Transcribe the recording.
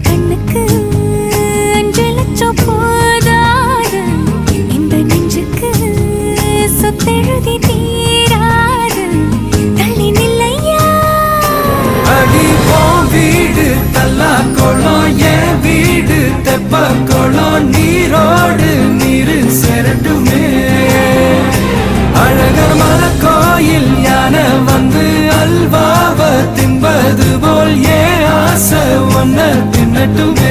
கண்ணுக்கு 5 லட்சம் போதாது, இந்த நெஞ்சுக்கு சொத்தெழுதி தீராது. தள்ளி நில்லையா அடி போ வீடு தல்லா குளம், என் வீடு தெப்ப குளம். நீரோடு நீரு செரட்டுமே, அழகர் மல கோயில் யானை வந்து அல்வாவ தின்பது போல் ஏ ஆசை ஒன்ன தின்னட்டுமே.